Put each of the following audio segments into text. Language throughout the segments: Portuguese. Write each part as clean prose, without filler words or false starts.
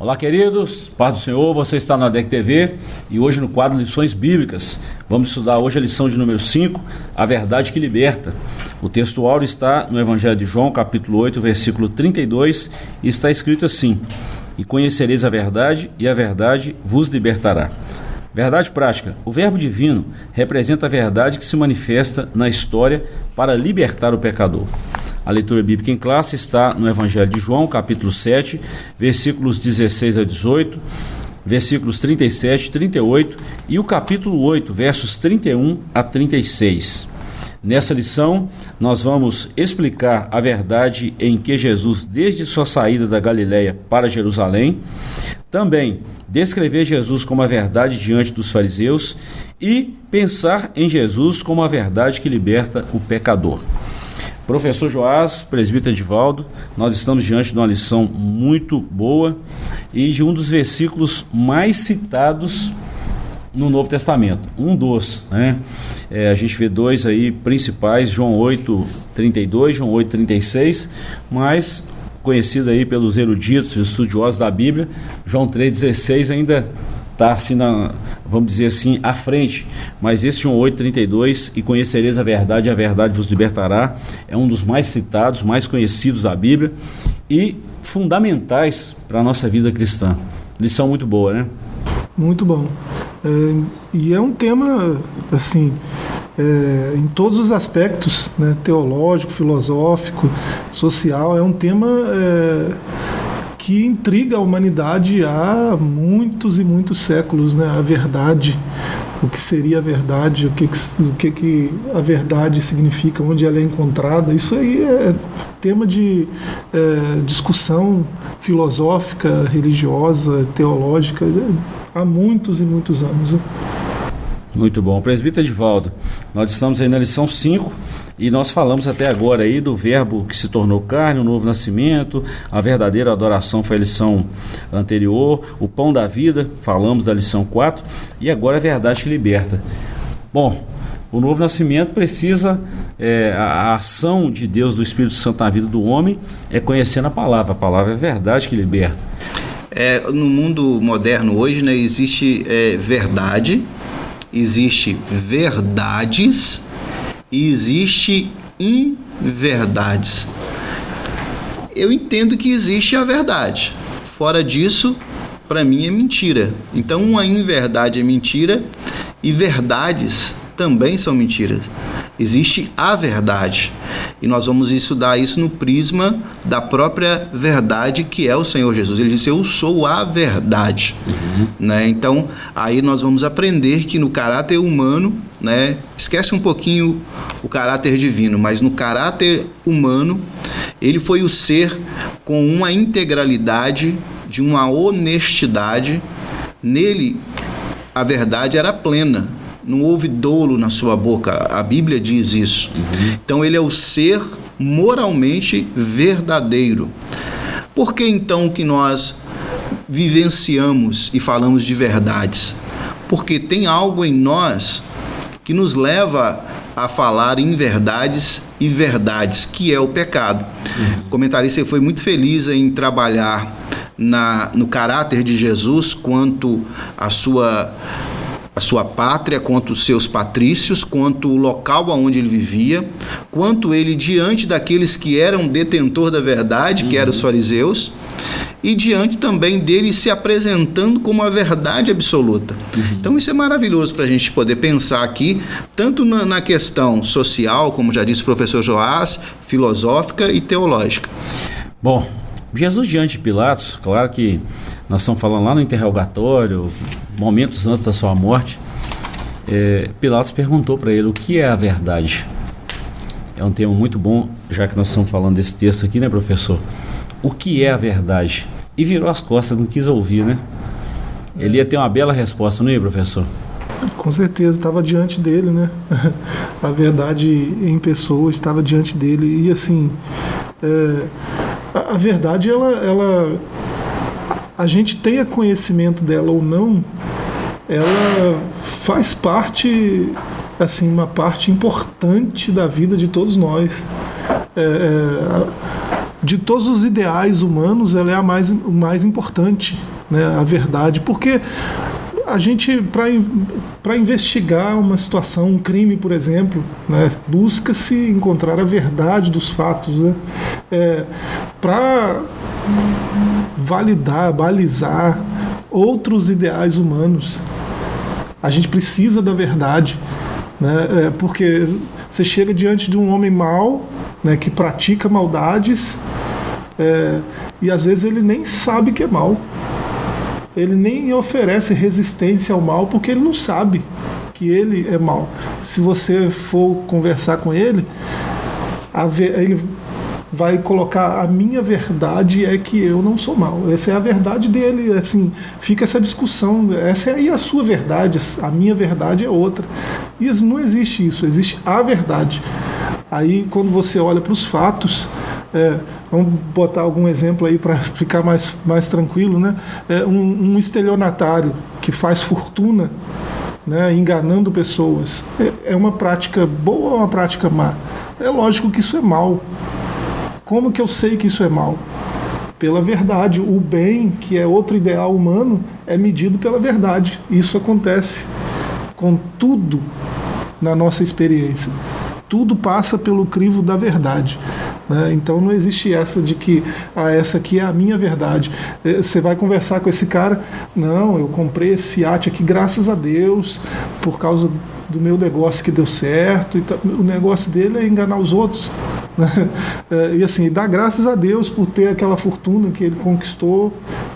Olá, queridos, paz do Senhor, você está na ADEC TV e hoje no quadro Lições Bíblicas. Vamos estudar hoje a lição de número 5, a verdade que liberta. O texto áureo está no Evangelho de João, capítulo 8, versículo 32, e está escrito assim: E conhecereis a verdade, e a verdade vos libertará. Verdade prática. O verbo divino representa a verdade que se manifesta na história para libertar o pecador. A leitura bíblica em classe está no Evangelho de João, capítulo 7, versículos 16 a 18, versículos 37 e 38 e o capítulo 8, versos 31 a 36. Nessa lição, nós vamos explicar a verdade em que Jesus, desde sua saída da Galileia para Jerusalém, também descrever Jesus como a verdade diante dos fariseus e pensar em Jesus como a verdade que liberta o pecador. Professor Joás, presbítero Edivaldo, nós estamos diante de uma lição muito boa e de um dos versículos mais citados no Novo Testamento, um dos, né? A gente vê dois aí principais, João 8:32, João 8:36, mas conhecido aí pelos eruditos, estudiosos da Bíblia, João 3:16 ainda está assim, vamos dizer assim, à frente, mas esse João 8:32, e conhecereis a verdade vos libertará, é um dos mais citados, mais conhecidos da Bíblia e fundamentais para a nossa vida cristã. Lição muito boa, né? Muito bom. E é um tema, assim, em todos os aspectos, né, teológico, filosófico, social, é um tema que intriga a humanidade há muitos e muitos séculos, né? A verdade, o que seria a verdade, o que a verdade significa, onde ela é encontrada, isso aí é tema de discussão filosófica, religiosa, teológica, há muitos e muitos anos. Muito bom. Presbítero Edivaldo, nós estamos aí na lição 5 e nós falamos até agora aí do verbo que se tornou carne, o novo nascimento, a verdadeira adoração foi a lição anterior, o pão da vida, falamos da lição 4 e agora a verdade que liberta. Bom, o novo nascimento precisa, a ação de Deus, do Espírito Santo na vida do homem é conhecendo a palavra é a verdade que liberta. No mundo moderno hoje, né, existe verdade, existe verdades e existe inverdades. Eu entendo que existe a verdade. Fora disso, para mim é mentira. Então, uma inverdade é mentira e verdades também são mentiras. Existe a verdade. E nós vamos estudar isso no prisma da própria verdade que é o Senhor Jesus. Ele disse: eu sou a verdade. Né? Então, aí nós vamos aprender que no caráter humano, né, esquece um pouquinho o caráter divino, mas no caráter humano, ele foi o ser com uma integralidade, de uma honestidade. Nele, a verdade era plena. Não houve dolo na sua boca, a Bíblia diz isso. Então ele é o ser moralmente verdadeiro. Por que então que nós vivenciamos e falamos de verdades? Porque tem algo em nós que nos leva a falar em verdades e verdades, que é o pecado. O comentarista foi muito feliz em trabalhar no caráter de Jesus quanto a sua pátria, quanto os seus patrícios, quanto o local onde ele vivia, quanto ele diante daqueles que eram detentor da verdade, que eram os fariseus, e diante também dele se apresentando como a verdade absoluta. Então isso é maravilhoso para a gente poder pensar aqui, tanto na questão social, como já disse o professor Joás, filosófica e teológica. Bom, Jesus diante de Pilatos, claro que nós estamos falando lá no interrogatório, momentos antes da sua morte, Pilatos perguntou para ele o que é a verdade. É um tema muito bom, já que nós estamos falando desse texto aqui, né, professor? O que é a verdade? E virou as costas, não quis ouvir, né? Ele ia ter uma bela resposta, não ia, professor? Com certeza, estava diante dele, né? A verdade em pessoa estava diante dele. E assim, a verdade, a gente tenha conhecimento dela ou não, ela faz parte, assim, uma parte importante da vida de todos nós. de todos os ideais humanos, ela é o mais importante, né? A verdade, porque a gente, para investigar uma situação, um crime, por exemplo, né, busca-se encontrar a verdade dos fatos, né? Para validar, balizar outros ideais humanos, a gente precisa da verdade, né? Porque você chega diante de um homem mau, né, que pratica maldades, e às vezes ele nem sabe que é mal. Ele nem oferece resistência ao mal porque ele não sabe que ele é mal. Se você for conversar com ele, ele vai colocar: a minha verdade é que eu não sou mal. Essa é a verdade dele. Assim, fica essa discussão. Essa é aí a sua verdade, a minha verdade é outra. E não existe isso, existe a verdade. Aí, quando você olha para os fatos, vamos botar algum exemplo aí para ficar mais tranquilo, né? Um estelionatário que faz fortuna, né, enganando pessoas, é uma prática boa ou uma prática má? É lógico que isso é mal. Como que eu sei que isso é mal? Pela verdade. O bem, que é outro ideal humano, é medido pela verdade. Isso acontece com tudo na nossa experiência. Tudo passa pelo crivo da verdade, né? Então não existe essa de que essa aqui é a minha verdade. Você vai conversar com esse cara: não, eu comprei esse iate aqui graças a Deus, por causa do meu negócio que deu certo. O negócio dele é enganar os outros, né? E assim, dá graças a Deus por ter aquela fortuna que ele conquistou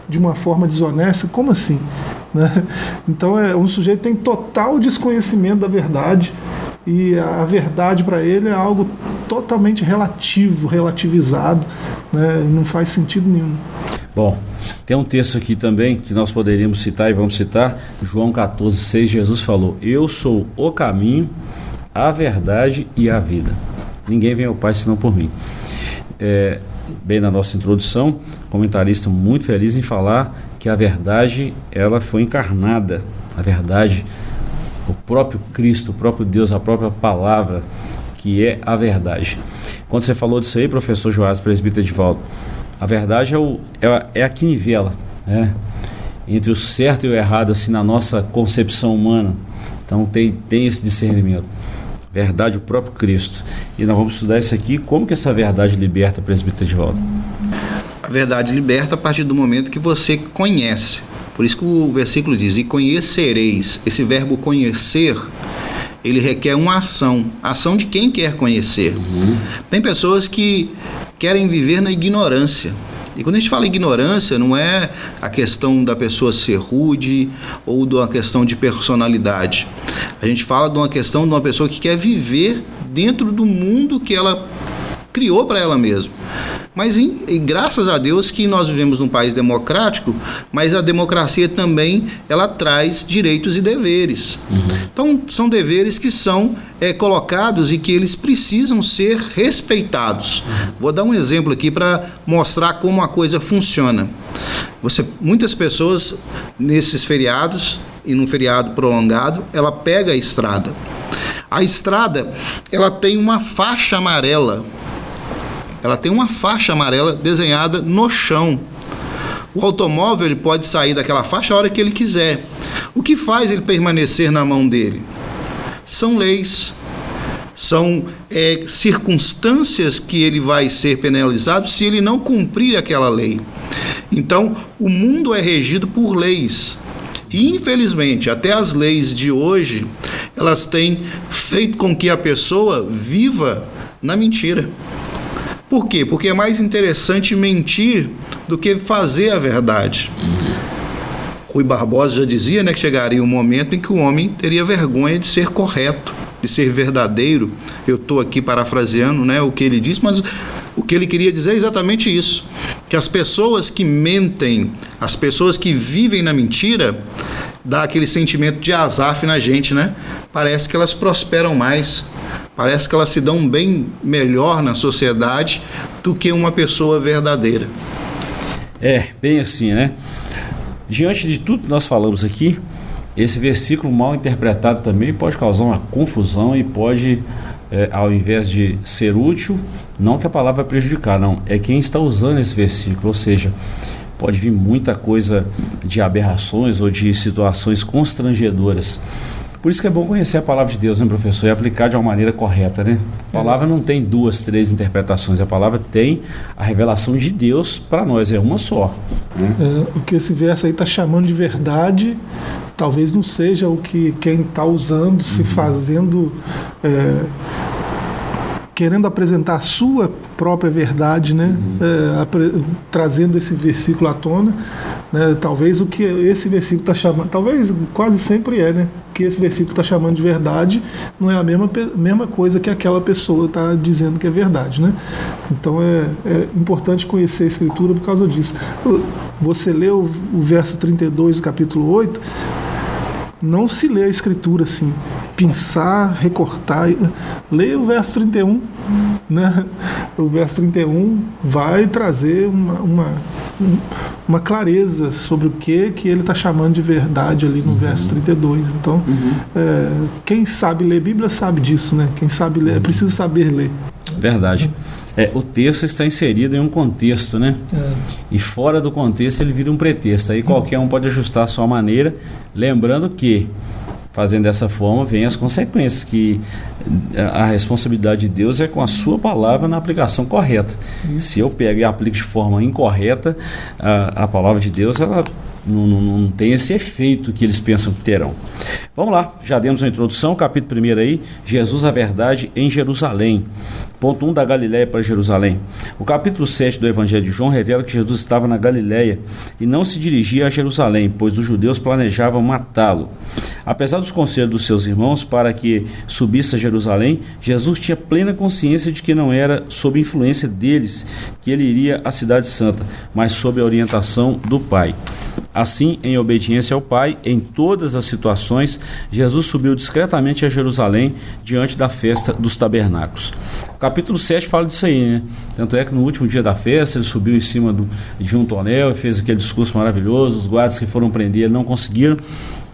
de uma forma desonesta. Como assim, né? Então um sujeito tem total desconhecimento da verdade, e a verdade para ele é algo totalmente relativizado, né? Não faz sentido nenhum. Bom, tem um texto aqui também que nós poderíamos citar e vamos citar, João 14,6, Jesus falou: eu sou o caminho, a verdade e a vida. Ninguém vem ao Pai senão por mim. Bem, na nossa introdução, comentarista muito feliz em falar que a verdade, ela foi encarnada. A verdade, o próprio Cristo, o próprio Deus, a própria palavra, que é a verdade. Quando você falou disso aí, professor Joás, presbítero Edivaldo, a verdade é a que nivela, né, entre o certo e o errado, assim, na nossa concepção humana. Então tem esse discernimento. Verdade, o próprio Cristo. E nós vamos estudar isso aqui. Como que essa verdade liberta, presbítero Edivaldo? A verdade liberta a partir do momento que você conhece. Por isso que o versículo diz: e conhecereis. Esse verbo conhecer, ele requer uma ação de quem quer conhecer. Tem pessoas que querem viver na ignorância. E quando a gente fala ignorância, não é a questão da pessoa ser rude ou de uma questão de personalidade. A gente fala de uma questão de uma pessoa que quer viver dentro do mundo que ela criou para ela mesma. Mas e graças a Deus que nós vivemos num país democrático, mas a democracia também, ela traz direitos e deveres. Então, são deveres que são colocados e que eles precisam ser respeitados. Vou dar um exemplo aqui para mostrar como a coisa funciona. Muitas pessoas, nesses feriados, e num feriado prolongado, ela pega a estrada. A estrada, ela tem uma faixa amarela. Ela tem uma faixa amarela desenhada no chão. O automóvel, ele pode sair daquela faixa a hora que ele quiser. O que faz ele permanecer na mão dele? São leis, são circunstâncias que ele vai ser penalizado se ele não cumprir aquela lei. Então, o mundo é regido por leis. E, infelizmente, até as leis de hoje, elas têm feito com que a pessoa viva na mentira. Por quê? Porque é mais interessante mentir do que fazer a verdade. Rui Barbosa já dizia, né, que chegaria um momento em que o homem teria vergonha de ser correto, de ser verdadeiro. Eu estou aqui parafraseando, né, o que ele disse, mas o que ele queria dizer é exatamente isso. Que as pessoas que mentem, as pessoas que vivem na mentira, dá aquele sentimento de azaf na gente, né? Parece que elas prosperam mais. Parece que elas se dão bem melhor na sociedade do que uma pessoa verdadeira. Bem assim, né? Diante de tudo que nós falamos aqui, esse versículo mal interpretado também pode causar uma confusão e pode ao invés de ser útil, não que a palavra vai prejudicar, não, é quem está usando esse versículo, ou seja, pode vir muita coisa de aberrações ou de situações constrangedoras. Por isso que é bom conhecer a palavra de Deus, né, professor, e aplicar de uma maneira correta, né? A palavra não tem 2, 3 interpretações, a palavra tem a revelação de Deus para nós, é uma só. Né? O que esse verso aí está chamando de verdade, talvez não seja o que quem está usando, se fazendo, querendo apresentar a sua própria verdade, né? Trazendo esse versículo à tona, né? Talvez o que esse versículo está chamando, talvez quase sempre né? O que esse versículo está chamando de verdade não é a mesma coisa que aquela pessoa está dizendo que é verdade, né? Então é importante conhecer a Escritura por causa disso. Você leu o verso 32 do capítulo 8, não se lê a Escritura assim, pensar, recortar. Leia o verso 31, né? O verso 31 vai trazer uma clareza sobre o que ele está chamando de verdade ali no verso 32. Então, quem sabe ler Bíblia sabe disso, né? Quem sabe ler, é preciso saber ler. Verdade. O texto está inserido em um contexto, né? E fora do contexto ele vira um pretexto. Aí qualquer um pode ajustar a sua maneira, lembrando que, fazendo dessa forma, vem as consequências, que a responsabilidade de Deus é com a sua palavra na aplicação correta. Se eu pego e aplico de forma incorreta, a palavra de Deus, ela não tem esse efeito que eles pensam que terão. Vamos lá, já demos uma introdução, capítulo 1 aí, Jesus a verdade em Jerusalém. Ponto 1, da Galiléia para Jerusalém. O capítulo 7 do Evangelho de João revela que Jesus estava na Galiléia e não se dirigia a Jerusalém, pois os judeus planejavam matá-lo. Apesar dos conselhos dos seus irmãos para que subisse a Jerusalém, Jesus tinha plena consciência de que não era sob influência deles que ele iria à cidade santa, mas sob a orientação do Pai. Assim, em obediência ao Pai, em todas as situações, Jesus subiu discretamente a Jerusalém diante da festa dos tabernáculos. O capítulo 7 fala disso aí, né? Tanto é que no último dia da festa ele subiu em cima de um tonel e fez aquele discurso maravilhoso. Os guardas que foram prender ele não conseguiram.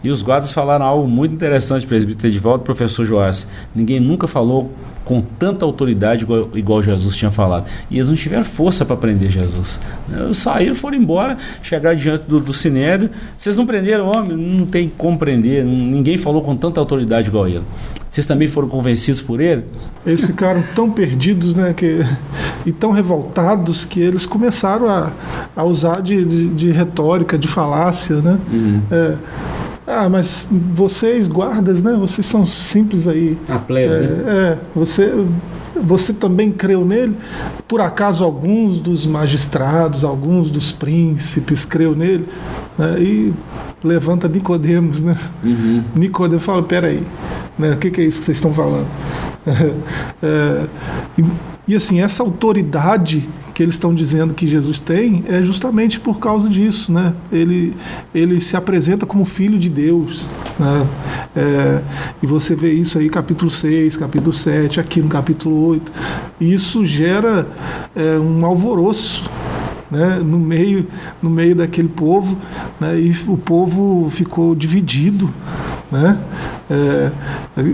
E os guardas falaram algo muito interessante, presbítero Edivaldo, professor Joás. Ninguém nunca falou com tanta autoridade igual Jesus tinha falado. E eles não tiveram força para prender Jesus. Eles saíram, foram embora, chegaram diante do Sinédrio. Vocês não prenderam o homem? Não tem como prender. Ninguém falou com tanta autoridade igual ele. Vocês também foram convencidos por ele? Eles ficaram tão perdidos, né, e tão revoltados que eles começaram a usar de retórica, de falácia, né? Mas vocês, guardas, né? Vocês são simples aí. A plebe, né? Você também creu nele? Por acaso alguns dos magistrados, alguns dos príncipes creu nele? E levanta Nicodemos, né? Nicodemos fala, peraí, né? O que é isso que vocês estão falando? E assim, essa autoridade que eles estão dizendo que Jesus tem é justamente por causa disso, né? Ele se apresenta como filho de Deus, né? E você vê isso aí capítulo 6, capítulo 7, aqui no capítulo 8. E isso gera um alvoroço, né, no meio daquele povo, né, e o povo ficou dividido, né?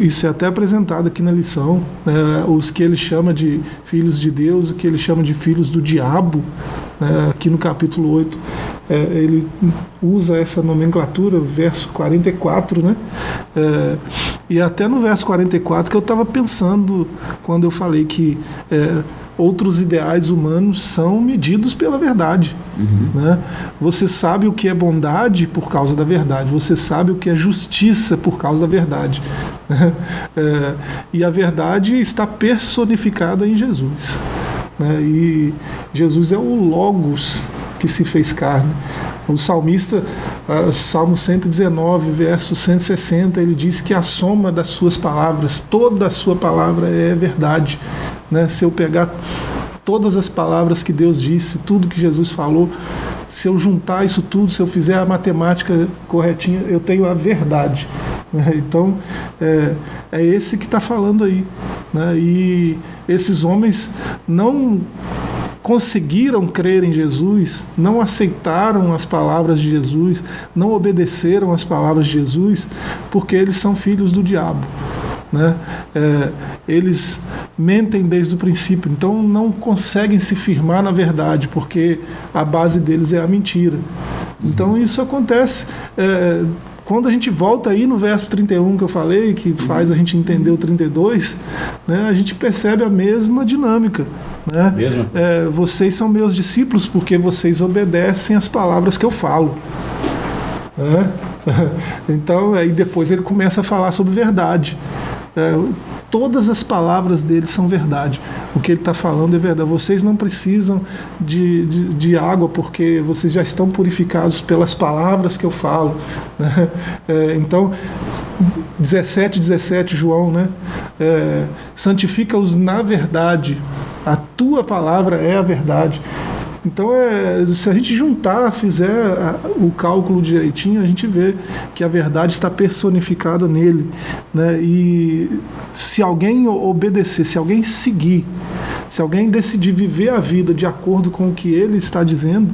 Isso é até apresentado aqui na lição, né, os que ele chama de filhos de Deus, o que ele chama de filhos do diabo, né, aqui no capítulo 8 ele usa essa nomenclatura, verso 44, né? E até no verso 44 que eu estava pensando quando eu falei que outros ideais humanos são medidos pela verdade. Né? Você sabe o que é bondade por causa da verdade. Você sabe o que é justiça por causa da verdade. E a verdade está personificada em Jesus. Né? E Jesus é o Logos que se fez carne. O salmista, Salmo 119, verso 160, ele diz que a soma das suas palavras, toda a sua palavra é verdade. Né? Se eu pegar todas as palavras que Deus disse, tudo que Jesus falou, se eu juntar isso tudo, se eu fizer a matemática corretinha, eu tenho a verdade. Né? Então, é esse que está falando aí. Né? E esses homens não conseguiram crer em Jesus, não aceitaram as palavras de Jesus, não obedeceram às palavras de Jesus, porque eles são filhos do diabo. né? Eles mentem desde o princípio, então não conseguem se firmar na verdade, porque a base deles é a mentira. Então isso acontece quando a gente volta aí no verso 31 que eu falei, que faz a gente entender o 32, né, a gente percebe a mesma dinâmica, né? Vocês são meus discípulos porque vocês obedecem às palavras que eu falo, né? Então aí depois ele começa a falar sobre verdade. Todas as palavras dele são verdade. O que ele está falando é verdade. Vocês não precisam de água porque vocês já estão purificados pelas palavras que eu falo, né? Então 17, João, né? Santifica-os na verdade. A tua palavra é a verdade. Então, se a gente juntar, fizer o cálculo direitinho, a gente vê que a verdade está personificada nele, né? E se alguém obedecer, se alguém seguir, se alguém decidir viver a vida de acordo com o que ele está dizendo,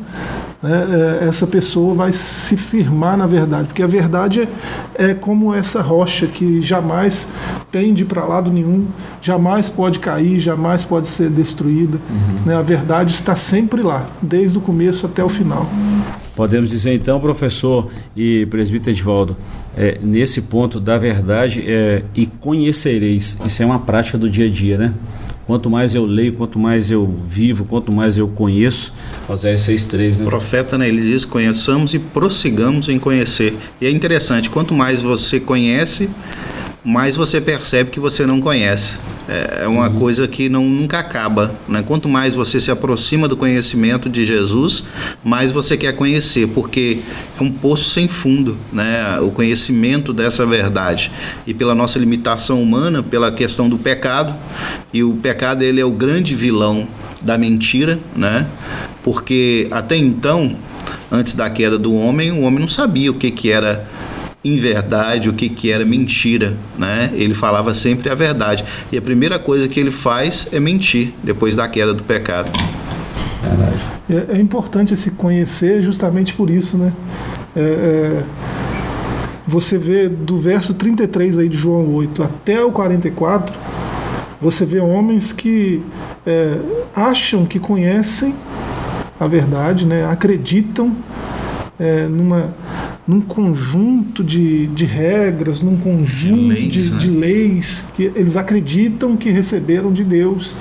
né, essa pessoa vai se firmar na verdade, porque a verdade é como essa rocha que jamais pende para lado nenhum, jamais pode cair, jamais pode ser destruída, né? A verdade está sempre lá, desde o começo até o final. Podemos dizer então, professor e presbítero Edivaldo, nesse ponto da verdade, e conhecereis, isso é uma prática do dia a dia, né? Quanto mais eu leio, quanto mais eu vivo, quanto mais eu conheço, Oséias 6:3, né? O profeta, né, ele diz: conheçamos e prossigamos em conhecer. E é interessante, quanto mais você conhece, mais você percebe que você não conhece. É uma coisa que nunca acaba, né? Quanto mais você se aproxima do conhecimento de Jesus, mais você quer conhecer, porque é um poço sem fundo, né? O conhecimento dessa verdade. E pela nossa limitação humana, pela questão do pecado, e o pecado ele é o grande vilão da mentira, né? Porque até então, antes da queda do homem, o homem não sabia o que era em verdade, o que era mentira, né? Ele falava sempre a verdade. E a primeira coisa que ele faz é mentir, depois da queda do pecado. É importante se conhecer justamente por isso, né? Você vê do verso 33 aí de João 8 até o 44, você vê homens que acham que conhecem a verdade, né? Acreditam num conjunto de regras, num conjunto de leis que eles acreditam que receberam de Deus,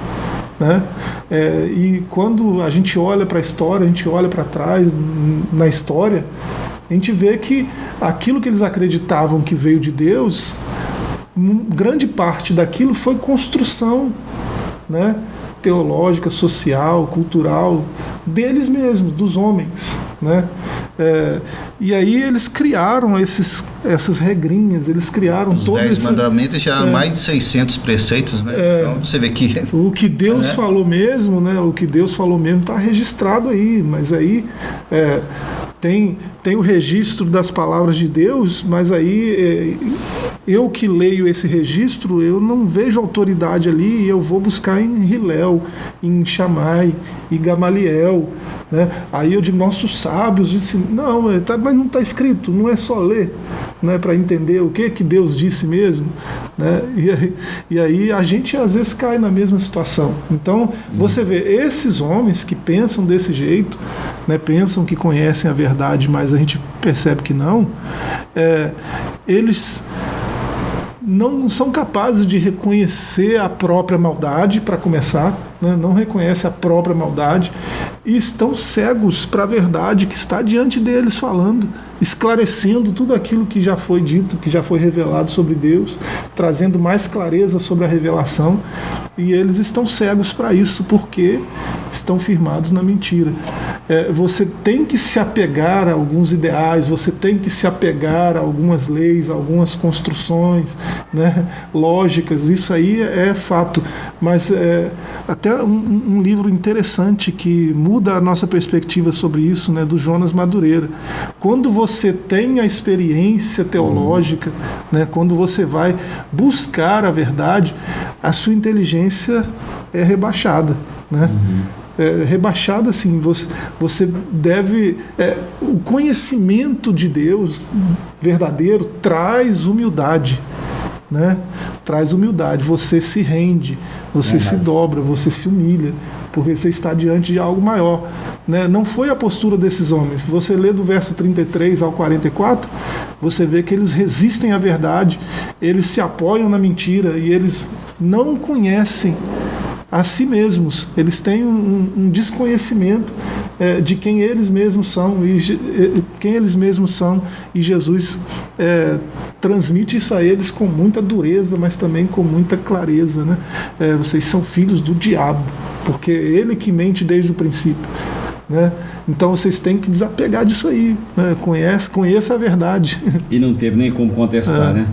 né? E quando a gente olha para a história, a gente olha para trás na história, a gente vê que aquilo que eles acreditavam que veio de Deus, grande parte daquilo foi construção, né? Teológica, social, cultural deles mesmos, dos homens, né? E aí eles criaram essas regrinhas, eles criaram os 10 mandamentos, já mais de 600 preceitos, né? Então você vê que o que Deus falou mesmo, né? O que Deus falou mesmo está registrado aí, mas aí tem o registro das palavras de Deus, mas aí eu que leio esse registro, eu não vejo autoridade ali, e eu vou buscar em Hilel, em Shammai, em Gamaliel, né? Aí eu digo, nossos sábios disse, não, mas não está escrito, não é só ler, né, para entender o que Deus disse mesmo, né? E aí a gente às vezes cai na mesma situação. Então você vê esses homens que pensam desse jeito, né, pensam que conhecem a verdade, mas a gente percebe que não, eles não são capazes de reconhecer a própria maldade, para começar, né? Não reconhecem a própria maldade e estão cegos para a verdade que está diante deles falando, esclarecendo tudo aquilo que já foi dito, que já foi revelado sobre Deus, trazendo mais clareza sobre a revelação, e eles estão cegos para isso porque estão firmados na mentira. Você tem que se apegar a alguns ideais, você tem que se apegar a algumas leis, a algumas construções, né, lógicas, isso aí é fato, mas até um livro interessante que muda a nossa perspectiva sobre isso, né, do Jonas Madureira. Quando você tem a experiência teológica, né, quando você vai buscar a verdade, a sua inteligência é rebaixada, né? Rebaixada, assim, você deve... o conhecimento de Deus verdadeiro traz humildade. né, traz humildade. Você se rende, você se dobra, você se humilha, porque você está diante de algo maior, né? Não foi a postura desses homens. Você lê do verso 33 ao 44, você vê que eles resistem à verdade, eles se apoiam na mentira e eles não conhecem a si mesmos. Eles têm um desconhecimento de quem eles mesmos são e Jesus transmite isso a eles com muita dureza, mas também com muita clareza, né? Vocês são filhos do diabo, porque é ele que mente desde o princípio, né? Então vocês têm que desapegar disso aí, né? Conheça a verdade. E não teve nem como contestar, né?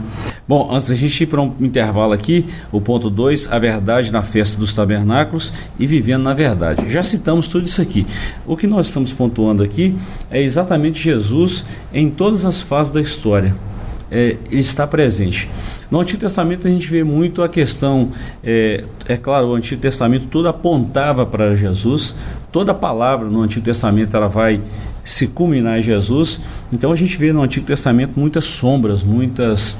Bom, antes da gente ir para um intervalo aqui, o ponto 2, a verdade na festa dos tabernáculos e vivendo na verdade. Já citamos tudo isso aqui. O que nós estamos pontuando aqui é exatamente Jesus em todas as fases da história. Ele está presente. No Antigo Testamento a gente vê muito a questão, claro, o Antigo Testamento tudo apontava para Jesus, toda palavra no Antigo Testamento ela vai se culminar em Jesus. Então a gente vê no Antigo Testamento muitas sombras, muitas...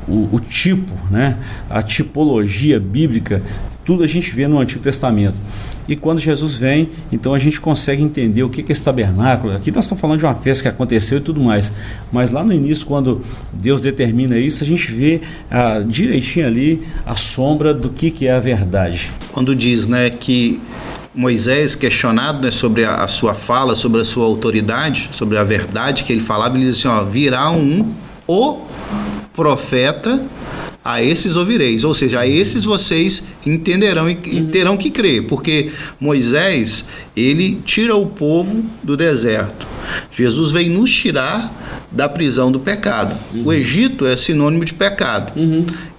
o tipo, né? A tipologia bíblica, tudo a gente vê no Antigo Testamento. E quando Jesus vem, então a gente consegue entender o que é esse tabernáculo. Aqui nós estamos falando de uma festa que aconteceu e tudo mais, mas lá no início, quando Deus determina isso, a gente vê direitinho ali a sombra do que é a verdade. Quando diz, né, que Moisés, questionado, né, sobre a sua fala, sobre a sua autoridade, sobre a verdade que ele falava, ele diz assim, virá o profeta, a esses ouvireis, ou seja, a esses vocês entenderão e terão que crer, porque Moisés, ele tira o povo do deserto. Jesus veio nos tirar da prisão do pecado. O Egito é sinônimo de pecado.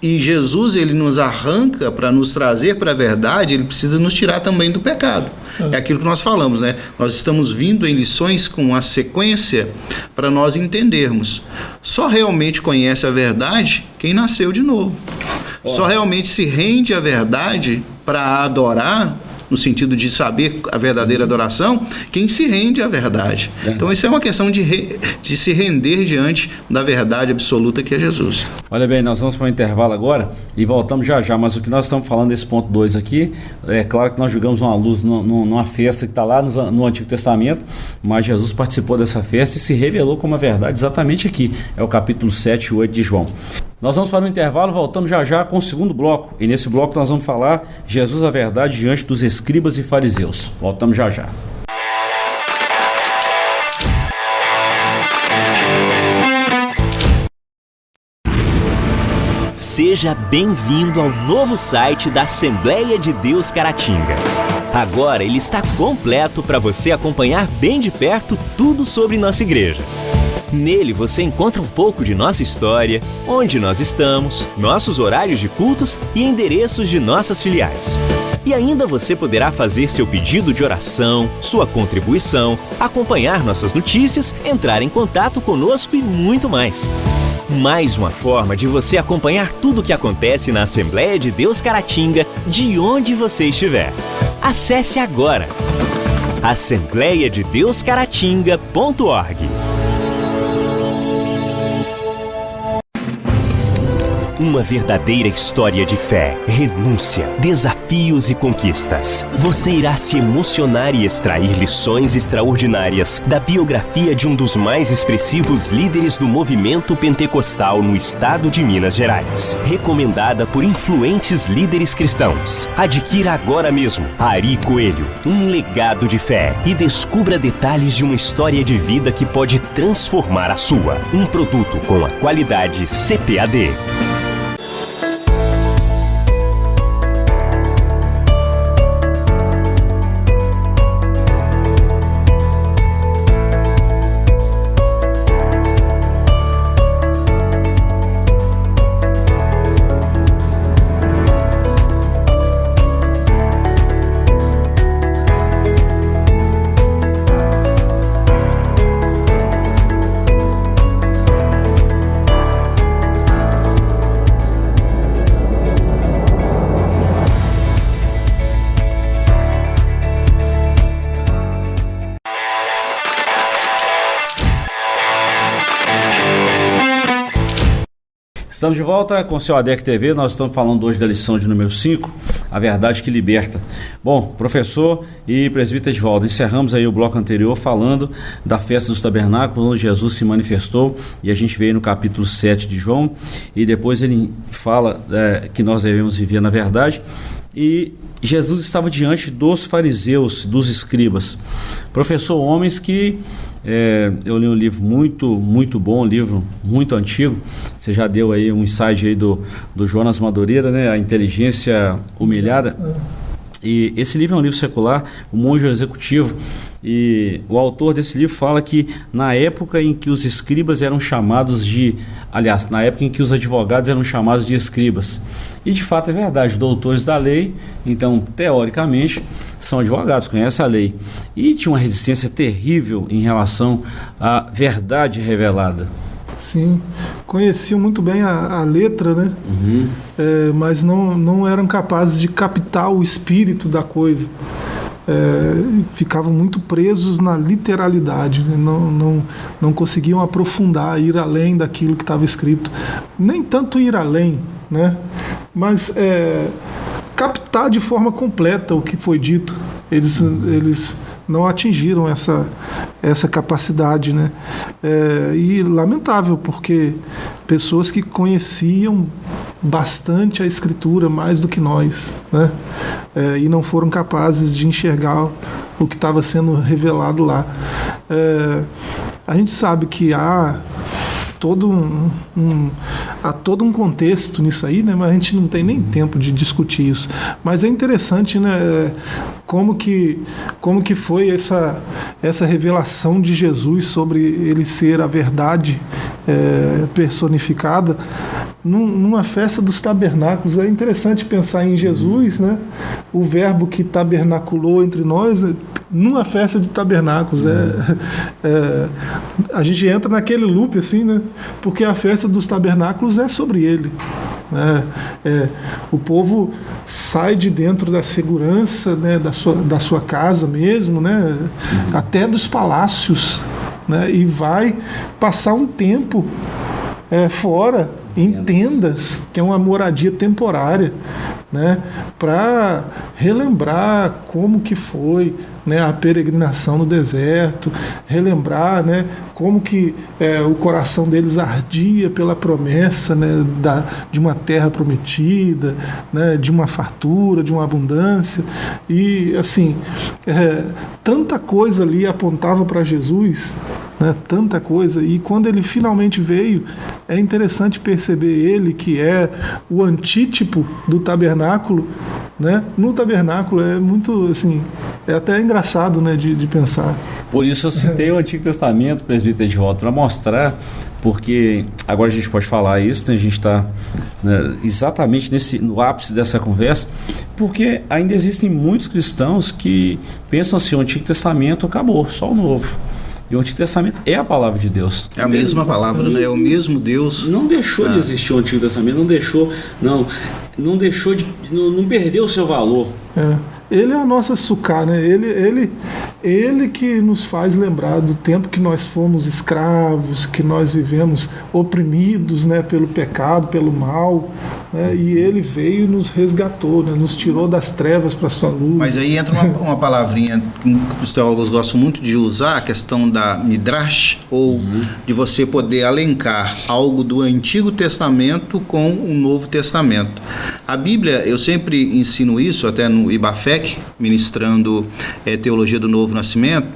E Jesus, ele nos arranca para nos trazer para a verdade, ele precisa nos tirar também do pecado. É aquilo que nós falamos, né? Nós estamos vindo em lições com a sequência para nós entendermos. Só realmente conhece a verdade quem nasceu de novo. Só realmente se rende à verdade para adorar, no sentido de saber a verdadeira adoração, quem se rende à verdade. Então isso é uma questão de se render diante da verdade absoluta que é Jesus. Olha bem, nós vamos para um intervalo agora e voltamos já já, mas o que nós estamos falando desse ponto 2 aqui, é claro que nós jogamos uma luz numa festa que está lá no Antigo Testamento, mas Jesus participou dessa festa e se revelou como a verdade exatamente aqui, é o capítulo 7 e 8 de João. Nós vamos para um intervalo, voltamos já já com o segundo bloco. E nesse bloco nós vamos falar Jesus a verdade diante dos escribas e fariseus. Voltamos já já. Seja bem-vindo ao novo site da Assembleia de Deus Caratinga. Agora ele está completo para você acompanhar bem de perto tudo sobre nossa igreja. Nele você encontra um pouco de nossa história, onde nós estamos, nossos horários de cultos e endereços de nossas filiais. E ainda você poderá fazer seu pedido de oração, sua contribuição, acompanhar nossas notícias, entrar em contato conosco e muito mais. Mais uma forma de você acompanhar tudo o que acontece na Assembleia de Deus Caratinga, de onde você estiver. Acesse agora assembleiadedeuscaratinga.org. Uma verdadeira história de fé, renúncia, desafios e conquistas. Você irá se emocionar e extrair lições extraordinárias da biografia de um dos mais expressivos líderes do movimento pentecostal no estado de Minas Gerais. Recomendada por influentes líderes cristãos. Adquira agora mesmo Ari Coelho, um legado de fé, e descubra detalhes de uma história de vida que pode transformar a sua. Um produto com a qualidade CPAD. Estamos de volta com o seu ADEC TV. Nós estamos falando hoje da lição de número 5, a verdade que liberta. Bom, professor e presbítero Edivaldo, encerramos aí o bloco anterior falando da festa dos tabernáculos, onde Jesus se manifestou, e a gente veio no capítulo 7 de João, e depois ele fala que nós devemos viver na verdade. E Jesus estava diante dos fariseus, dos escribas. Professor, homens que... eu li um livro muito bom, um livro muito antigo. Você já deu aí um insight aí do Jonas Madureira, né? A Inteligência Humilhada. E esse livro é um livro secular, O Monge Executivo, e o autor desse livro fala que na época em que os escribas eram chamados na época em que os advogados eram chamados de escribas, e de fato é verdade, doutores da lei, então teoricamente são advogados, conhecem a lei, e tinha uma resistência terrível em relação à verdade revelada. Sim, conheciam muito bem a letra, né? Mas não eram capazes de captar o espírito da coisa. Ficavam muito presos na literalidade, né? Não conseguiam aprofundar, ir além daquilo que estava escrito. Nem tanto ir além, né? Mas captar de forma completa o que foi dito. Eles não atingiram essa capacidade, né? E lamentável, porque pessoas que conheciam bastante a Escritura, mais do que nós, né? E não foram capazes de enxergar o que estava sendo revelado lá. A gente sabe que há todo um contexto nisso aí, né? Mas a gente não tem nem tempo de discutir isso. Mas é interessante, né? Como que foi essa revelação de Jesus sobre ele ser a verdade personificada numa festa dos tabernáculos. É interessante pensar em Jesus, né? O verbo que tabernaculou entre nós, numa festa de tabernáculos. A gente entra naquele loop assim, né? Porque a festa dos tabernáculos é sobre ele. O povo sai de dentro da segurança, né, da sua casa mesmo, né, até dos palácios, né, e vai passar um tempo fora, em tendas, que é uma moradia temporária, né, para relembrar como que foi, né, a peregrinação no deserto, relembrar, né, como que o coração deles ardia pela promessa, né, de uma terra prometida, né, de uma fartura, de uma abundância, e assim, tanta coisa ali apontava para Jesus, né, tanta coisa, e quando ele finalmente veio, é interessante perceber ele que é o antítipo do tabernáculo, né? No tabernáculo é muito assim, é até engraçado, né, de pensar. Por isso eu citei o Antigo Testamento, presbítero Edivaldo, para mostrar, porque agora a gente pode falar isso, né? A gente está, né, exatamente no ápice dessa conversa, porque ainda existem muitos cristãos que pensam assim, o Antigo Testamento acabou, só o Novo. E o Antigo Testamento é a palavra de Deus. É a mesma palavra, né? É o mesmo Deus. Não deixou de existir o Antigo Testamento, não perdeu o seu valor. Ele é a nossa sucá, né? Ele que nos faz lembrar do tempo que nós fomos escravos, que nós vivemos oprimidos, né, pelo pecado, pelo mal, né? E ele veio e nos resgatou, né? Nos tirou das trevas para a sua luz. Mas aí entra uma palavrinha que os teólogos gostam muito de usar, a questão da midrash, ou de você poder alencar algo do Antigo Testamento com o Novo Testamento. A Bíblia, eu sempre ensino isso, até no IBAFEC, ministrando Teologia do Novo Nascimento,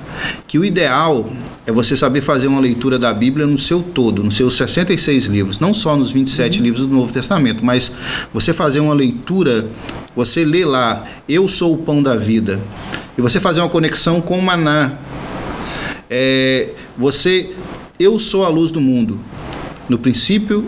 que o ideal é você saber fazer uma leitura da Bíblia no seu todo, nos seus 66 livros, não só nos 27 livros do Novo Testamento, mas você fazer uma leitura, você lê lá, eu sou o pão da vida, e você fazer uma conexão com o maná, eu sou a luz do mundo, no princípio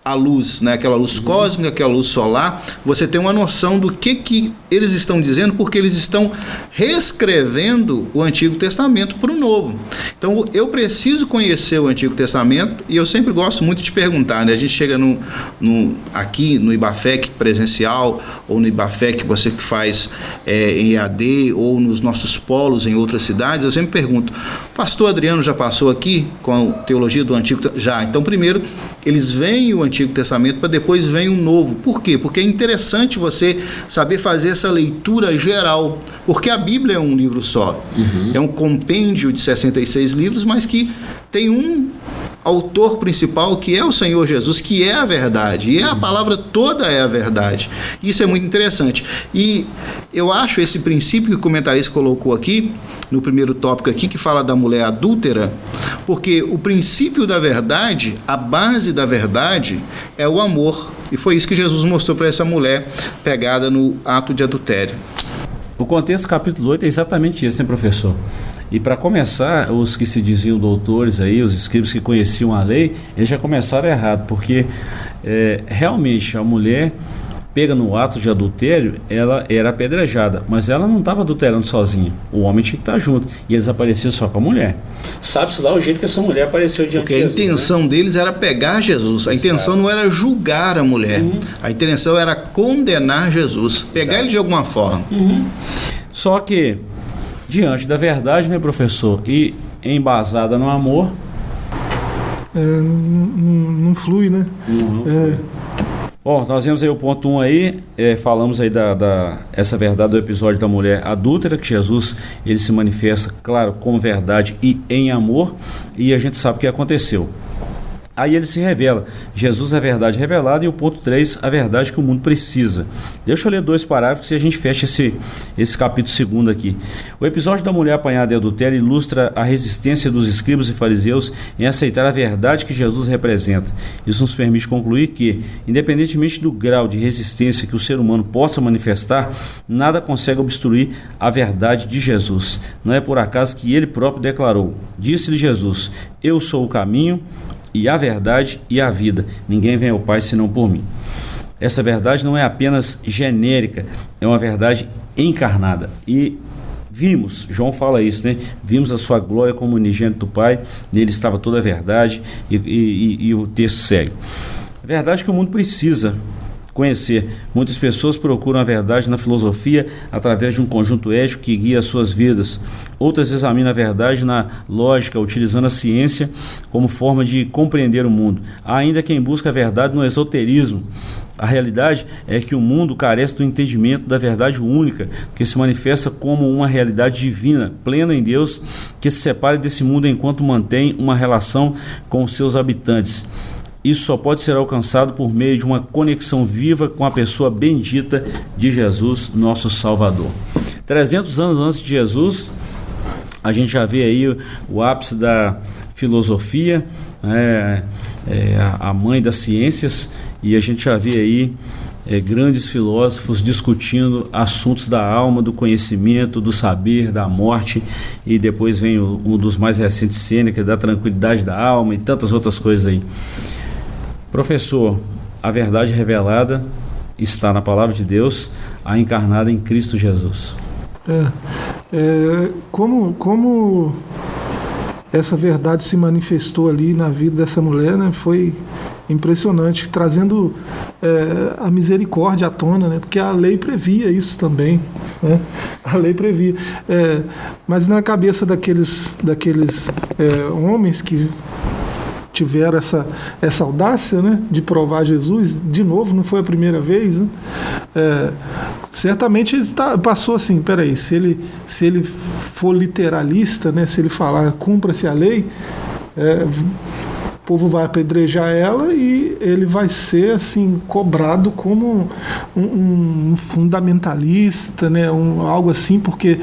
a luz, né? Aquela luz cósmica, aquela luz solar, você tem uma noção do que eles estão dizendo porque eles estão reescrevendo o Antigo Testamento para o Novo. Então, eu preciso conhecer o Antigo Testamento e eu sempre gosto muito de perguntar, né? A gente chega aqui no IBAFEC presencial ou no IBAFEC você que faz em EAD ou nos nossos polos em outras cidades, eu sempre pergunto, pastor Adriano já passou aqui com a teologia do Antigo Testamento? Já. Então, primeiro, eles veem o Antigo Testamento para depois vem o Novo. Por quê? Porque é interessante você saber fazer essa leitura geral, porque a Bíblia é um livro só. É um compêndio de 66 livros, mas que tem um autor principal, que é o Senhor Jesus, que é a verdade, e a palavra toda é a verdade. Isso é muito interessante. E eu acho esse princípio que o comentarista colocou aqui, no primeiro tópico aqui, que fala da mulher adúltera, porque o princípio da verdade, a base da verdade, é o amor. E foi isso que Jesus mostrou para essa mulher pegada no ato de adultério. O contexto do capítulo 8 é exatamente esse, né, professor? E para começar, os que se diziam doutores aí, os escribas que conheciam a lei, eles já começaram errado, porque realmente a mulher pega no ato de adultério, ela era apedrejada, mas ela não estava adulterando sozinha, o homem tinha que estar junto, e eles apareciam só com a mulher. Sabe-se lá o jeito que essa mulher apareceu diante de Jesus. Porque a intenção deles era pegar Jesus, a intenção não era julgar a mulher, a intenção era condenar Jesus, pegar ele de alguma forma. Só que, diante da verdade, né, professor, e embasada no amor, não flui, né? Não flui. Bom, nós vemos aí o ponto 1 aí, falamos aí essa verdade do episódio da mulher adúltera, que Jesus ele se manifesta, claro, como verdade e em amor, e a gente sabe o que aconteceu. Aí ele se revela, Jesus é a verdade revelada, e o ponto 3, a verdade que o mundo precisa. Deixa eu ler 2 parágrafos e a gente fecha esse capítulo 2 aqui. O episódio da mulher apanhada em adultério ilustra a resistência dos escribas e fariseus em aceitar a verdade que Jesus representa. Isso nos permite concluir que, independentemente do grau de resistência que o ser humano possa manifestar, nada consegue obstruir a verdade de Jesus. Não é por acaso que ele próprio declarou, disse-lhe Jesus, eu sou o caminho, e a verdade e a vida. Ninguém vem ao Pai senão por mim. Essa verdade não é apenas genérica, é uma verdade encarnada. E vimos, João fala isso, né? Vimos a sua glória como unigênito do Pai, nele estava toda a verdade, e o texto segue. A verdade que o mundo precisa conhecer. Muitas pessoas procuram a verdade na filosofia através de um conjunto ético que guia as suas vidas. Outras examinam a verdade na lógica, utilizando a ciência como forma de compreender o mundo. Há ainda quem busca a verdade no esoterismo. A realidade é que o mundo carece do entendimento da verdade única, que se manifesta como uma realidade divina, plena em Deus, que se separa desse mundo enquanto mantém uma relação com os seus habitantes. Isso só pode ser alcançado por meio de uma conexão viva com a pessoa bendita de Jesus, nosso Salvador. 300 anos antes de Jesus, a gente já vê aí o ápice da filosofia, a mãe das ciências, e a gente já vê aí grandes filósofos discutindo assuntos da alma, do conhecimento, do saber, da morte, e depois vem um dos mais recentes, Sêneca, da tranquilidade da alma e tantas outras coisas aí. Professor, a verdade revelada está na palavra de Deus, a encarnada em Cristo Jesus. Como essa verdade se manifestou ali na vida dessa mulher, né, foi impressionante, trazendo a misericórdia à tona, né, porque a lei previa isso também, né, a lei previa. Mas na cabeça daqueles homens que tiveram essa audácia, né, de provar Jesus, de novo, não foi a primeira vez, né? Certamente passou assim, peraí, se ele for literalista, né, se ele falar cumpra-se a lei, o povo vai apedrejar ela e ele vai ser assim cobrado como um fundamentalista, né, algo assim, porque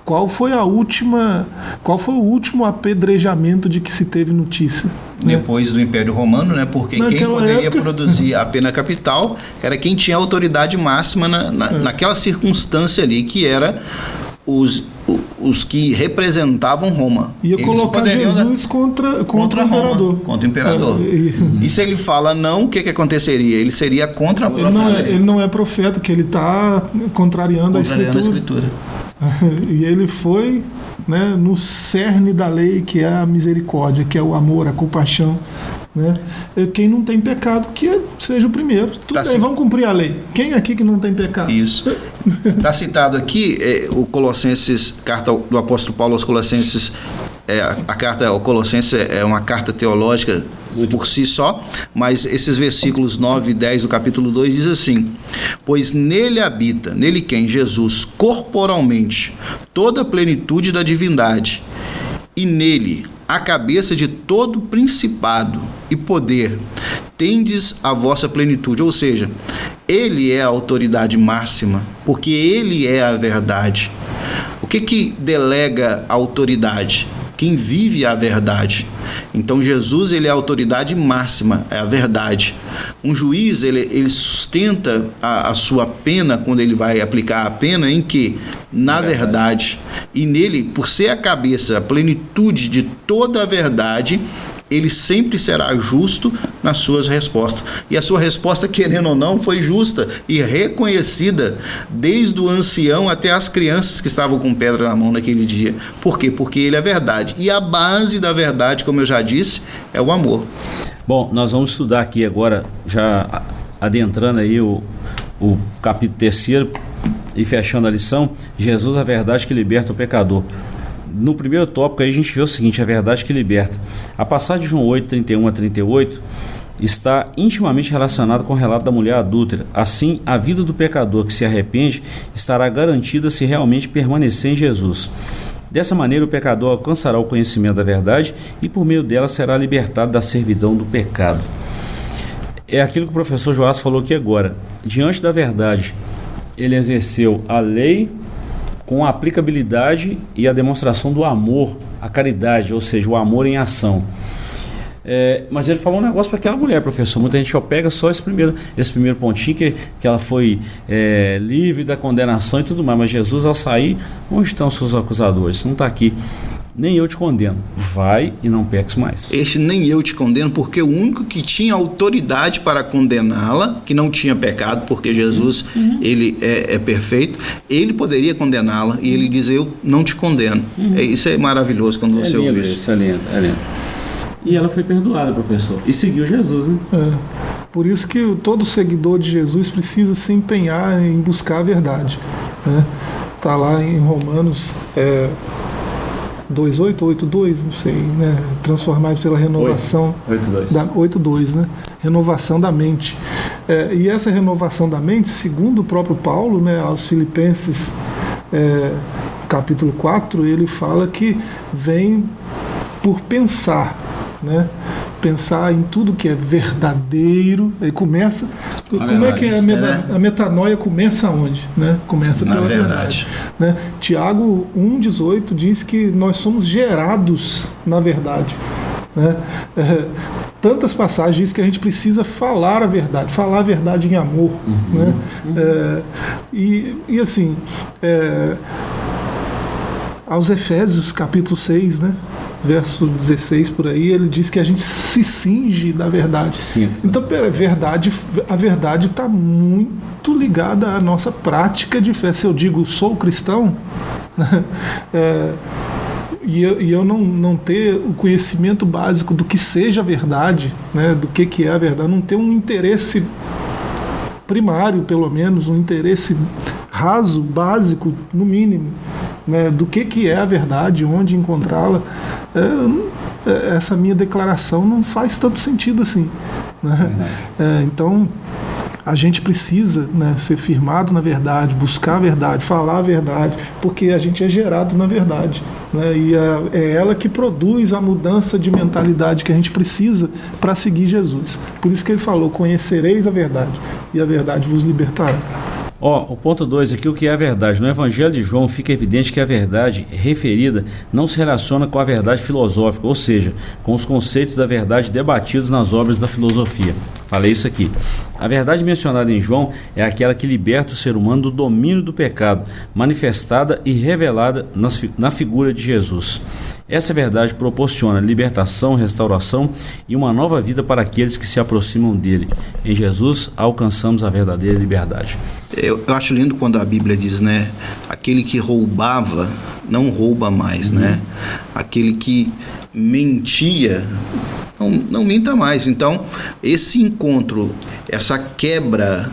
qual foi o último apedrejamento de que se teve notícia? Depois do Império Romano, né? Porque quem poderia produzir a pena capital era quem tinha autoridade máxima naquela circunstância ali, que era os os que representavam Roma. Ia Eles colocar poderiam, Jesus contra o Roma, imperador. contra o imperador. E se ele fala não, o que aconteceria? Ele seria contra a própria lei. Ele não é profeta, que ele está contrariando a Escritura. E ele foi, né, no cerne da lei, que é a misericórdia, que é o amor, a compaixão. Né? Quem não tem pecado, que seja o primeiro. Tudo bem, vamos cumprir a lei. Quem aqui que não tem pecado? Isso. Está citado aqui o Colossenses, carta do apóstolo Paulo aos Colossenses. A carta ao Colossenses é uma carta teológica por si só, mas esses versículos 9 e 10 do capítulo 2 diz assim: pois nele habita, nele quem? Jesus, corporalmente, toda a plenitude da divindade, e nele a cabeça de todo principado e poder, tendes a vossa plenitude. Ou seja, ele é a autoridade máxima, porque ele é a verdade. O que delega a autoridade? Quem vive a verdade. Então Jesus, ele é a autoridade máxima, é a verdade. Um juiz, ele sustenta a sua pena, quando ele vai aplicar a pena, em que? Na verdade. E nele, por ser a cabeça, a plenitude de toda a verdade, ele sempre será justo nas suas respostas. E a sua resposta, querendo ou não, foi justa e reconhecida desde o ancião até as crianças que estavam com pedra na mão naquele dia. Por quê? Porque ele é verdade. E a base da verdade, como eu já disse, é o amor. Bom, nós vamos estudar aqui agora, já adentrando aí o capítulo 3 e fechando a lição, Jesus, a verdade que liberta o pecador. No primeiro tópico aí a gente vê o seguinte: a verdade que liberta. A passagem de João 8, 31 a 38 está intimamente relacionada com o relato da mulher adúltera. Assim, a vida do pecador que se arrepende estará garantida se realmente permanecer em Jesus. Dessa maneira, o pecador alcançará o conhecimento da verdade e por meio dela será libertado da servidão do pecado. É aquilo que o professor Joás falou aqui agora. Diante da verdade, ele exerceu a lei com a aplicabilidade e a demonstração do amor, a caridade, ou seja, o amor em ação. Mas ele falou um negócio para aquela mulher, professor. Muita gente pega só esse primeiro pontinho, que ela foi livre da condenação e tudo mais. Mas Jesus, ao sair, onde estão seus acusadores? Não está aqui. Nem eu te condeno. Vai e não peques mais. Este nem eu te condeno, porque o único que tinha autoridade para condená-la, que não tinha pecado, porque Jesus, ele é perfeito, ele poderia condená-la e ele diz: eu não te condeno. Isso é maravilhoso quando você ouve isso. É lindo. E ela foi perdoada, professor, e seguiu Jesus, né? Por isso que todo seguidor de Jesus precisa se empenhar em buscar a verdade, né? Tá lá em Romanos 2:8, não sei, né? Transformados pela renovação 8:2, né? Renovação da mente. E essa renovação da mente, segundo o próprio Paulo, né, aos Filipenses, capítulo 4, ele fala que vem por pensar, né? Pensar em tudo que é verdadeiro. Ele começa. Como é que a metanoia começa onde? Né? Começa pela verdade. Né? Tiago 1,18 diz que nós somos gerados na verdade. Né? Tantas passagens diz que a gente precisa falar a verdade em amor. Né? E assim, aos Efésios capítulo 6, né? Verso 16 por aí, ele diz que a gente se cinge da verdade. Sim. Então, a verdade está muito ligada à nossa prática de fé. Se eu digo sou cristão, e eu não ter o conhecimento básico do que seja a verdade, né, do que é a verdade, não ter um interesse primário, pelo menos, um interesse raso, básico, no mínimo, né, do que é a verdade, onde encontrá-la, essa minha declaração não faz tanto sentido assim, né? Então a gente precisa, né, ser firmado na verdade, buscar a verdade, falar a verdade, porque a gente é gerado na verdade, né? E é ela que produz a mudança de mentalidade que a gente precisa para seguir Jesus. Por isso que ele falou: conhecereis a verdade e a verdade vos libertará. O ponto 2 aqui, o que é a verdade? No Evangelho de João fica evidente que a verdade referida não se relaciona com a verdade filosófica, ou seja, com os conceitos da verdade debatidos nas obras da filosofia. Falei isso aqui. A verdade mencionada em João é aquela que liberta o ser humano do domínio do pecado, manifestada e revelada na figura de Jesus. Essa verdade proporciona libertação, restauração e uma nova vida para aqueles que se aproximam dele. Em Jesus alcançamos a verdadeira liberdade. Eu acho lindo quando a Bíblia diz, né? Aquele que roubava não rouba mais, né? Aquele que mentia não minta mais. Então, esse encontro, essa quebra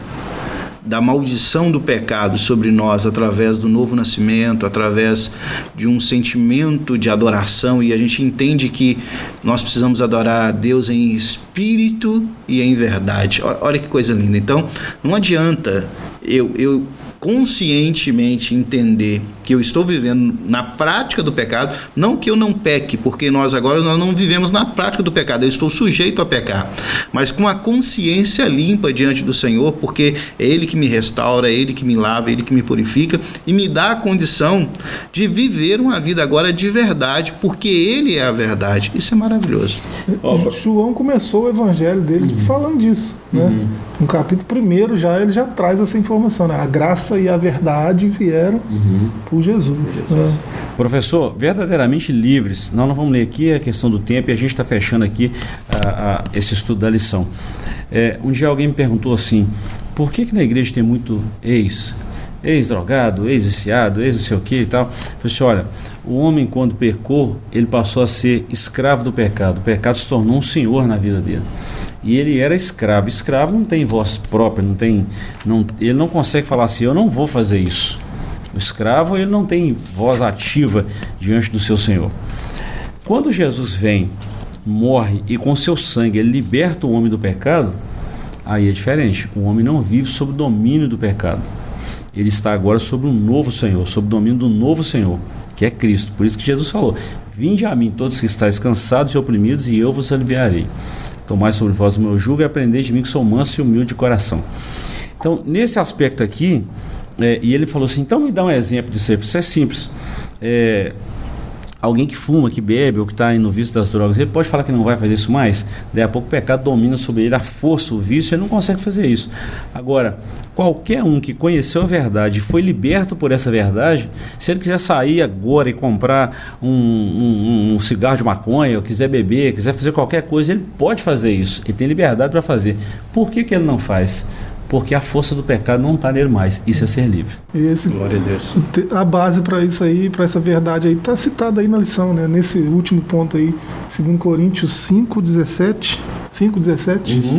da maldição do pecado sobre nós através do novo nascimento, através de um sentimento de adoração, e a gente entende que nós precisamos adorar a Deus em espírito e em verdade. Olha que coisa linda. Então, não adianta eu conscientemente entender que eu estou vivendo na prática do pecado, não que eu não peque, porque nós não vivemos na prática do pecado, eu estou sujeito a pecar, mas com a consciência limpa diante do Senhor, porque é Ele que me restaura, é Ele que me lava, é Ele que me purifica e me dá a condição de viver uma vida agora de verdade, porque Ele é a verdade. Isso é maravilhoso. João começou o evangelho dele falando disso, né? No capítulo 1 ele já traz essa informação, né? A graça e a verdade vieram por Jesus. Né? Professor, verdadeiramente livres, nós não vamos ler aqui a questão do tempo e a gente está fechando aqui esse estudo da lição. Um dia alguém me perguntou assim, por que na igreja tem muito ex-drogado, ex-viciado, ex não sei o que e tal? Eu falei assim, olha, o homem quando pecou, ele passou a ser escravo do pecado. O pecado se tornou um senhor na vida dele. E ele era escravo. Escravo não tem voz própria, ele não consegue falar assim, eu não vou fazer isso. O escravo, ele não tem voz ativa diante do seu senhor. Quando Jesus vem, morre e com seu sangue ele liberta o homem do pecado, aí é diferente. O homem não vive sob o domínio do pecado. Ele está agora sob um novo Senhor, sob o domínio do novo Senhor, que é Cristo. Por isso que Jesus falou, vinde a mim todos que estáis cansados e oprimidos e eu vos aliviarei. Tomai sobre vós o meu jugo e aprendei de mim que sou manso e humilde de coração. Então, nesse aspecto aqui, e ele falou assim, então me dá um exemplo disso aí. Isso é simples. Alguém que fuma, que bebe ou que está no vício das drogas, ele pode falar que não vai fazer isso mais? Daí a pouco o pecado domina sobre ele, a força, o vício, ele não consegue fazer isso. Agora, qualquer um que conheceu a verdade e foi liberto por essa verdade, se ele quiser sair agora e comprar um cigarro de maconha, ou quiser beber, quiser fazer qualquer coisa, ele pode fazer isso, ele tem liberdade para fazer. Por que ele não faz? Porque a força do pecado não está nele mais. Isso é ser livre. Glória a Deus. A base para isso aí, para essa verdade aí, está citada aí na lição, né? Nesse último ponto aí, 2 Coríntios 5:17,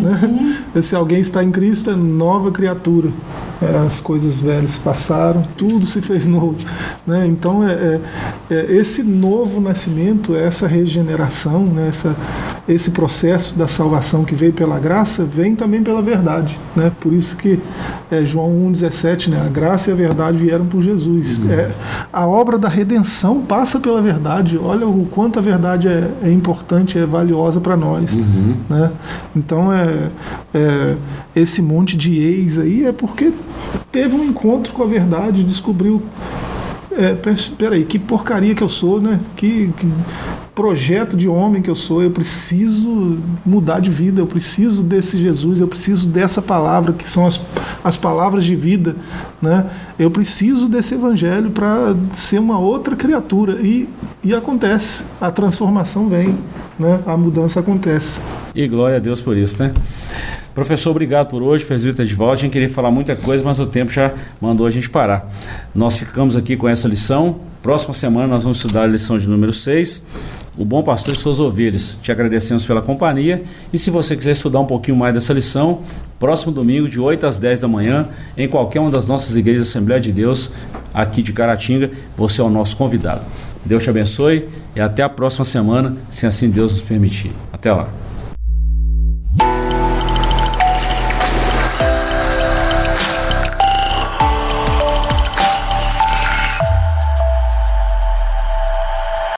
né? Se alguém está em Cristo, é nova criatura. As coisas velhas passaram, tudo se fez novo, né? Então, esse novo nascimento, essa regeneração, né? Esse processo da salvação que veio pela graça, vem também pela verdade, né? Por isso que João 1,17, né? A graça e a verdade vieram por Jesus. A obra da redenção passa pela verdade. Olha o quanto a verdade é importante, é valiosa para nós, né? Então, esse monte de ex aí é porque teve um encontro com a verdade, descobriu, peraí, que porcaria que eu sou, né? Que projeto de homem que eu sou, eu preciso mudar de vida, eu preciso desse Jesus, eu preciso dessa palavra, que são as palavras de vida, né? Eu preciso desse evangelho para ser uma outra criatura, e acontece, a transformação vem, né? A mudança acontece. E glória a Deus por isso, né? Professor, obrigado por hoje, presbítero Edivaldo. A gente queria falar muita coisa, mas o tempo já mandou a gente parar. Nós ficamos aqui com essa lição. Próxima semana nós vamos estudar a lição de número 6, o bom pastor e suas ovelhas. Te agradecemos pela companhia, e se você quiser estudar um pouquinho mais dessa lição, próximo domingo de 8 às 10 da manhã, em qualquer uma das nossas igrejas Assembleia de Deus, aqui de Caratinga, você é o nosso convidado. Deus te abençoe e até a próxima semana, se assim Deus nos permitir. Até lá.